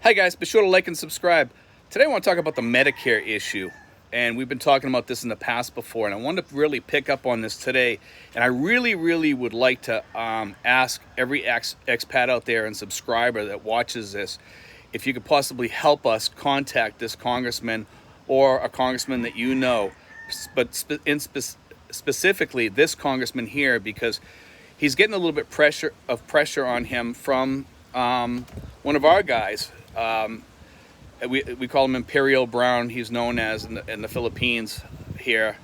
Hi guys, be sure to like and subscribe. Today I want to talk about the Medicare issue. And we've been talking about this in the past before, and I wanted to really pick up on this today. And I really would like to ask every expat out there and subscriber that watches this, if you could possibly help us contact this congressman or a congressman that you know, but specifically this congressman here, because he's getting a little bit pressure on him from one of our guys. We call him Imperial Brown. He's known as in the Philippines here.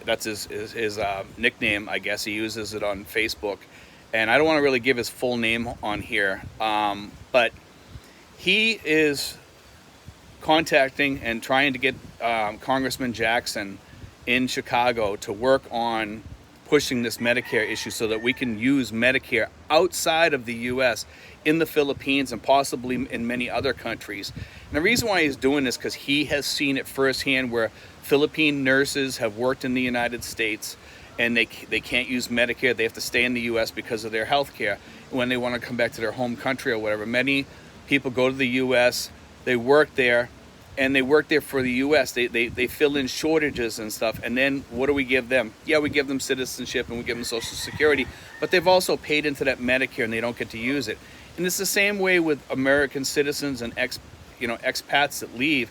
That's his nickname, I guess. He uses it on Facebook, and I don't want to really give his full name on here, but he is contacting and trying to get Congressman Jackson in Chicago to work on pushing this Medicare issue so that we can use Medicare outside of the U.S. in the Philippines and possibly in many other countries. And the reason why he's doing this is because he has seen it firsthand, where Philippine nurses have worked in the United States and they can't use Medicare. They have to stay in the U.S. because of their health care when they want to come back to their home country or whatever. Many people go to the U.S., they work there, and they work there for the U.S. They fill in shortages and stuff, and then what do we give them? Yeah, we give them citizenship and we give them Social Security, but they've also paid into that Medicare and they don't get to use it. And it's the same way with American citizens and expats that leave.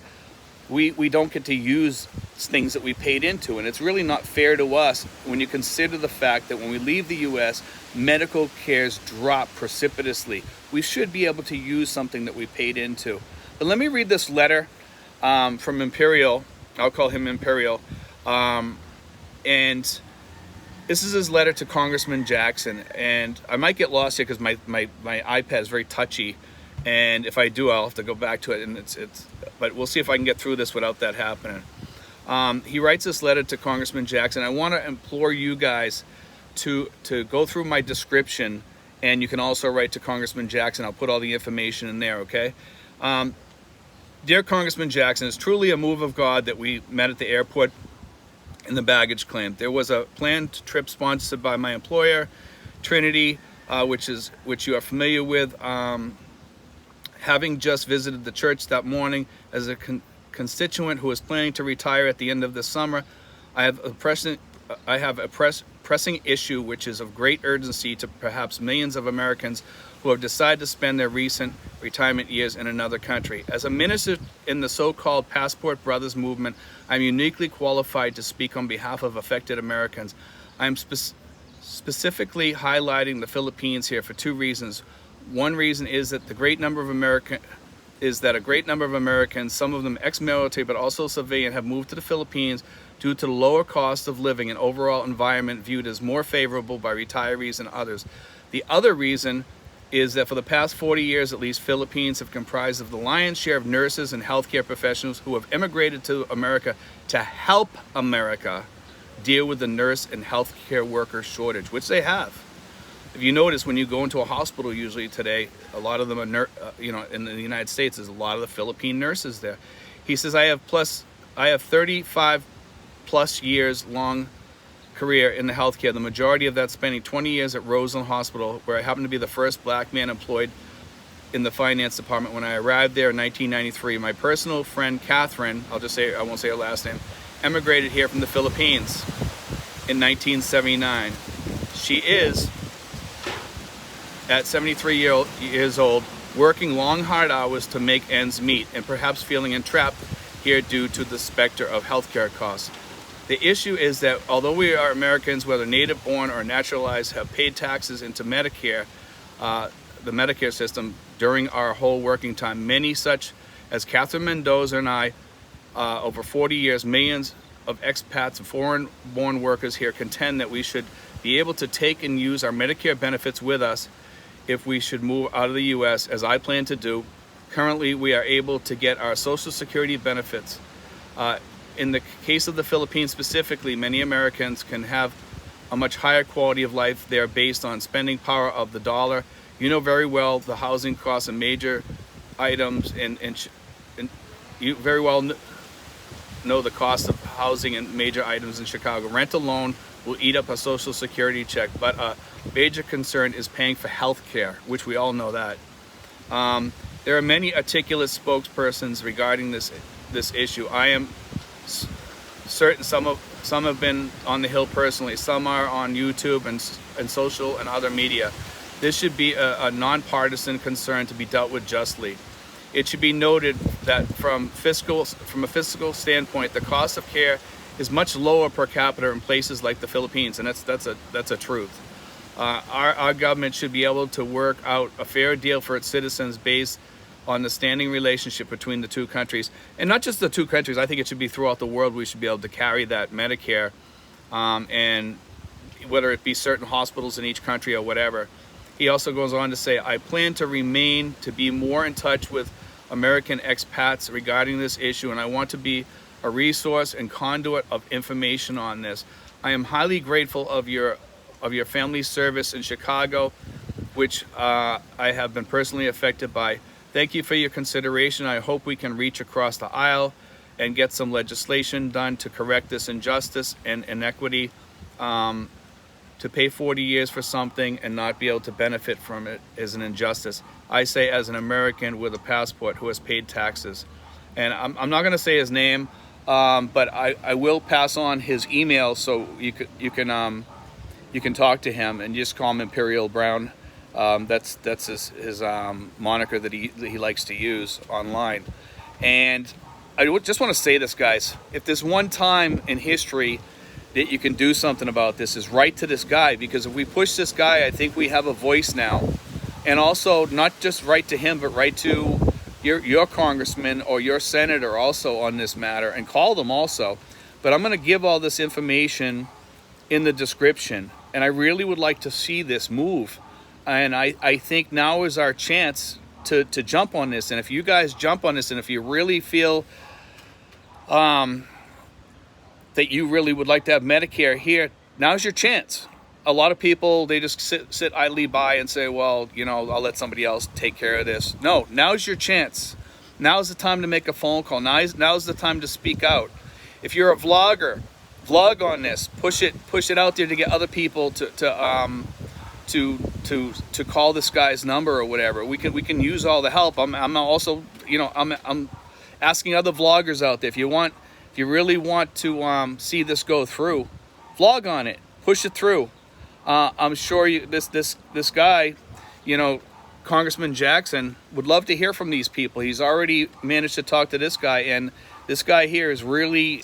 We don't get to use things that we paid into, and it's really not fair to us when you consider the fact that when we leave the U.S., medical cares drop precipitously. We should be able to use something that we paid into. But let me read this letter from Imperial. I'll call him Imperial. And this is his letter to Congressman Jackson. And I might get lost here because my iPad is very touchy. And if I do, I'll have to go back to it. And but we'll see if I can get through this without that happening. He writes this letter to Congressman Jackson. I want to implore you guys to go through my description, and you can also write to Congressman Jackson. I'll put all the information in there, okay? Dear Congressman Jackson, it's truly a move of God that we met at the airport in the baggage claim. There was a planned trip sponsored by my employer, Trinity, which you are familiar with. Having just visited the church that morning as a constituent who is planning to retire at the end of the summer, I have a pressing issue which is of great urgency to perhaps millions of Americans who have decided to spend their recent retirement years in another country. As a minister in the so-called Passport Brothers movement, I'm uniquely qualified to speak on behalf of affected Americans. I'm specifically highlighting the Philippines here for two reasons. One reason is that a great number of Americans, some of them ex-military but also civilian, have moved to the Philippines due to the lower cost of living and overall environment viewed as more favorable by retirees and others. The other reason is that for the past 40 years at least, Philippines have comprised of the lion's share of nurses and healthcare professionals who have immigrated to America to help America deal with the nurse and healthcare worker shortage, which they have. If you notice, when you go into a hospital usually today, a lot of them are, in the United States, there's a lot of the Philippine nurses there. He says, I have 35 plus years long career in the healthcare, the majority of that spending 20 years at Roseland Hospital, where I happened to be the first black man employed in the finance department when I arrived there in 1993. My personal friend Catherine, I won't say her last name, emigrated here from the Philippines in 1979. She is, at 73 years old, working long, hard hours to make ends meet and perhaps feeling entrapped here due to the specter of healthcare costs. The issue is that although we are Americans, whether native born or naturalized, have paid taxes into Medicare, the Medicare system, during our whole working time, many such as Catherine Mendoza and I, over 40 years, millions of expats and foreign-born workers here contend that we should be able to take and use our Medicare benefits with us if we should move out of the U.S., as I plan to do. Currently, we are able to get our Social Security benefits. In the case of the Philippines specifically, many Americans can have a much higher quality of life there based on spending power of the dollar. You know very well the housing costs and major items, and you very well know the cost of housing and major items in Chicago. Rent alone will eat up a Social Security check, but a major concern is paying for health care, which we all know that. There are many articulate spokespersons regarding this issue. I am certain some have been on the Hill personally. Some are on YouTube and social and other media. This should be a nonpartisan concern to be dealt with justly. It should be noted that from a fiscal standpoint, the cost of care is much lower per capita in places like the Philippines, and that's a truth. Our government should be able to work out a fair deal for its citizens based on the standing relationship between the two countries. And not just the two countries, I think it should be throughout the world. We should be able to carry that Medicare, and whether it be certain hospitals in each country or whatever. He also goes on to say, I plan to remain to be more in touch with American expats regarding this issue, and I want to be a resource and conduit of information on this. I am highly grateful of your family's service in Chicago, which I have been personally affected by. Thank you for your consideration. I hope we can reach across the aisle and get some legislation done to correct this injustice and inequity. To pay 40 years for something and not be able to benefit from it is an injustice. I say as an American with a passport who has paid taxes. And I'm not going to say his name, but I will pass on his email so you can talk to him and just call him Imperial Brown. That's his moniker that he likes to use online. And I just want to say this, guys. If there's one time in history that you can do something about this, is write to this guy, because if we push this guy, I think we have a voice now. And also, not just write to him, but write to your congressman or your senator also on this matter, and call them also. But I'm going to give all this information in the description, and I really would like to see this move. And I think now is our chance to jump on this. And if you guys jump on this, and if you really feel that you really would like to have Medicare here, now's your chance. A lot of people, they just sit idly by and say, well, I'll let somebody else take care of this. No, now's your chance. Now's the time to make a phone call. Now's the time to speak out. If you're a vlogger, vlog on this. Push it out there to get other people to call this guy's number or whatever. We can use all the help. I'm also, I'm asking other vloggers out there, if you really want to see this go through, vlog on it, push it through. I'm sure this guy, Congressman Jackson, would love to hear from these people. He's already managed to talk to this guy, and this guy here is really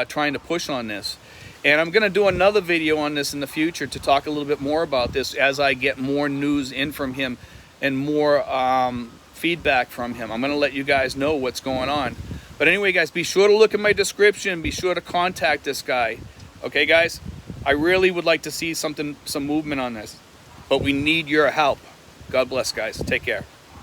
trying to push on this. And I'm going to do another video on this in the future to talk a little bit more about this as I get more news in from him and more feedback from him. I'm going to let you guys know what's going on. But anyway, guys, be sure to look at my description. Be sure to contact this guy. Okay, guys? I really would like to see some movement on this. But we need your help. God bless, guys. Take care.